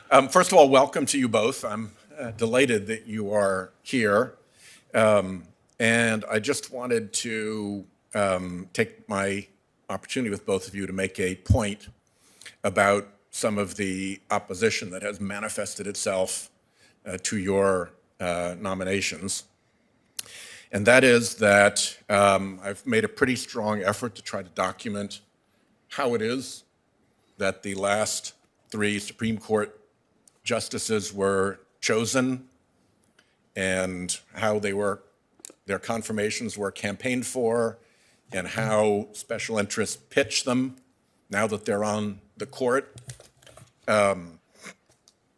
First of all, welcome to you both. I'm delighted that you are here. And I just wanted to take my opportunity with both of you to make a point about some of the opposition that has manifested itself to your nominations. And that is that I've made a pretty strong effort to try to document how it is that the last three Supreme Court justices were chosen and how their confirmations were campaigned for and how special interests pitch them now that they're on the court. And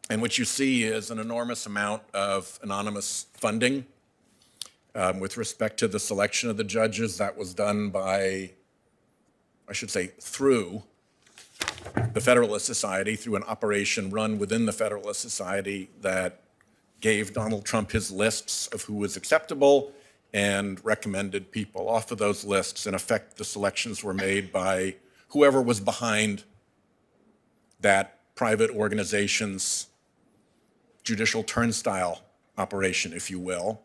what you see is an enormous amount of anonymous funding. With respect to the selection of the judges, that was done by, I should say, through the Federalist Society, through an operation run within the Federalist Society that gave Donald Trump his lists of who was acceptable and recommended people off of those lists. In effect, the selections were made by whoever was behind that private organization's judicial turnstile operation, if you will.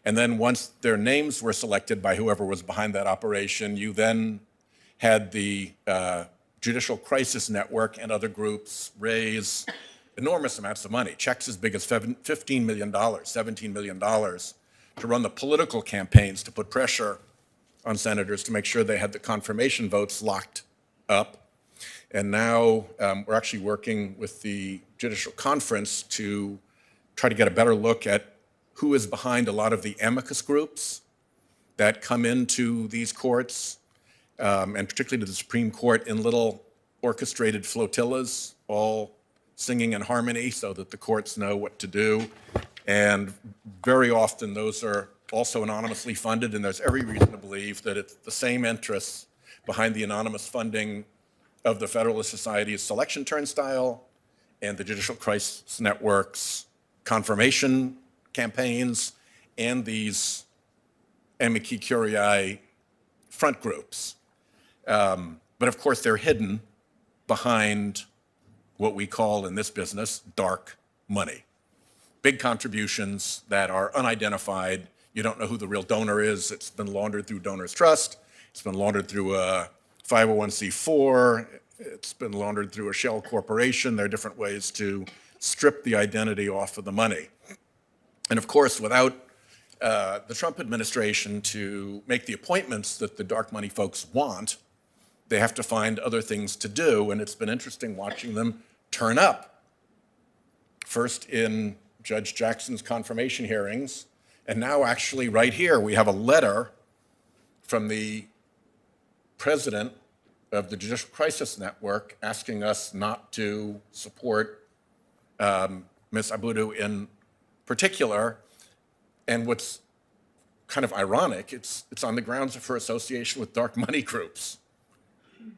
And then once their names were selected by whoever was behind that operation, you then had the Judicial Crisis Network and other groups raise enormous amounts of money, checks as big as $15 million, $17 million, to run the political campaigns to put pressure on senators to make sure they had the confirmation votes locked up. And now we're actually working with the Judicial Conference to try to get a better look at who is behind a lot of the amicus groups that come into these courts, and particularly to the Supreme Court, in little orchestrated flotillas, all singing in harmony so that the courts know what to do. And very often those are also anonymously funded, and there's every reason to believe that it's the same interests behind the anonymous funding of the Federalist Society's selection turnstile and the Judicial Crisis Network's confirmation campaigns and these amici curiae front groups. But of course, they're hidden behind what we call in this business dark money. Big contributions that are unidentified. You don't know who the real donor is. It's been laundered through Donors Trust. It's been laundered through a 501c4. It's been laundered through a shell corporation. There are different ways to strip the identity off of the money. And of course, without the Trump administration to make the appointments that the dark money folks want, they have to find other things to do. And it's been interesting watching them turn up. First in Judge Jackson's confirmation hearings, and now actually right here, we have a letter from the president of the Judicial Crisis Network asking us not to support Ms. Abudu in particular. And what's kind of ironic, it's on the grounds of her association with dark money groups.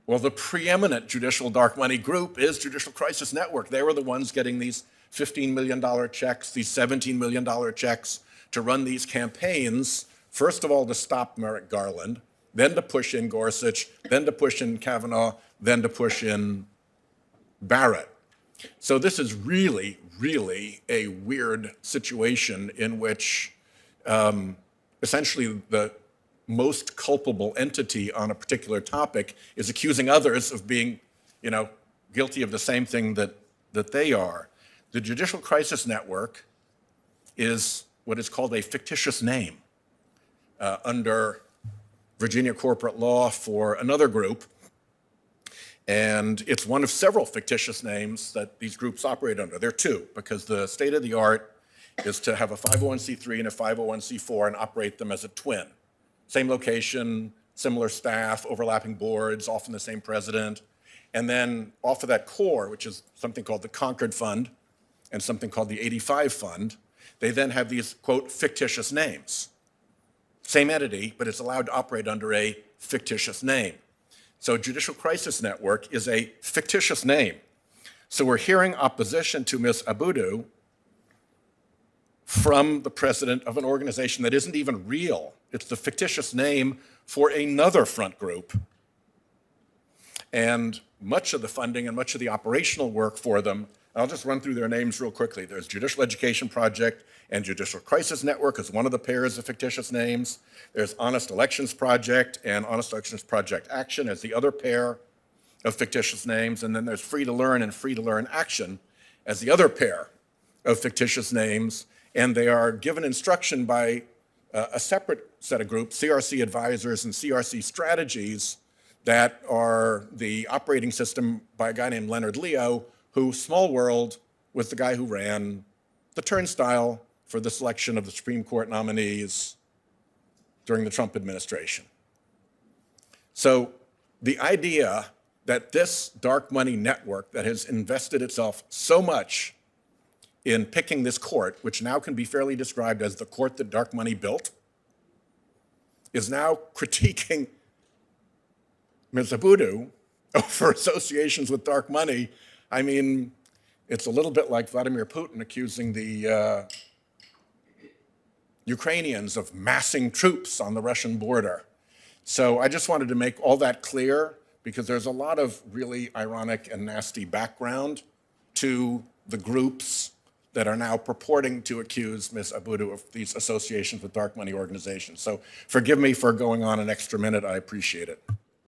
Well, the preeminent judicial dark money group is Judicial Crisis Network. They were the ones getting these $15 million checks, these $17 million checks to run these campaigns, first of all to stop Merrick Garland, then to push in Gorsuch, then to push in Kavanaugh, then to push in Barrett. So this is really, really a weird situation in which essentially the most culpable entity on a particular topic is accusing others of being, guilty of the same thing that they are. The Judicial Crisis Network is what is called a fictitious name under Virginia corporate law for another group. And it's one of several fictitious names that these groups operate under. There are two, because the state of the art is to have a 501c3 and a 501c4 and operate them as a twin. Same location, similar staff, overlapping boards, often the same president. And then off of that core, which is something called the Concord Fund and something called the 85 Fund, they then have these, quote, fictitious names. Same entity, but it's allowed to operate under a fictitious name. So Judicial Crisis Network is a fictitious name. So we're hearing opposition to Ms. Abudu from the president of an organization that isn't even real. It's the fictitious name for another front group. And much of the funding and much of the operational work for them I'll just run through their names real quickly. There's Judicial Education Project and Judicial Crisis Network as one of the pairs of fictitious names. There's Honest Elections Project and Honest Elections Project Action as the other pair of fictitious names. And then there's Free to Learn and Free to Learn Action as the other pair of fictitious names. And they are given instruction by a separate set of groups, CRC Advisors and CRC Strategies, that are the operating system by a guy named Leonard Leo, who, small world, was the guy who ran the turnstile for the selection of the Supreme Court nominees during the Trump administration. So the idea that this dark money network that has invested itself so much in picking this court, which now can be fairly described as the court that dark money built, is now critiquing Ms. Abudu for associations with dark money. I mean, it's a little bit like Vladimir Putin accusing the Ukrainians of massing troops on the Russian border. So I just wanted to make all that clear because there's a lot of really ironic and nasty background to the groups that are now purporting to accuse Ms. Abudu of these associations with dark money organizations. So forgive me for going on an extra minute. I appreciate it.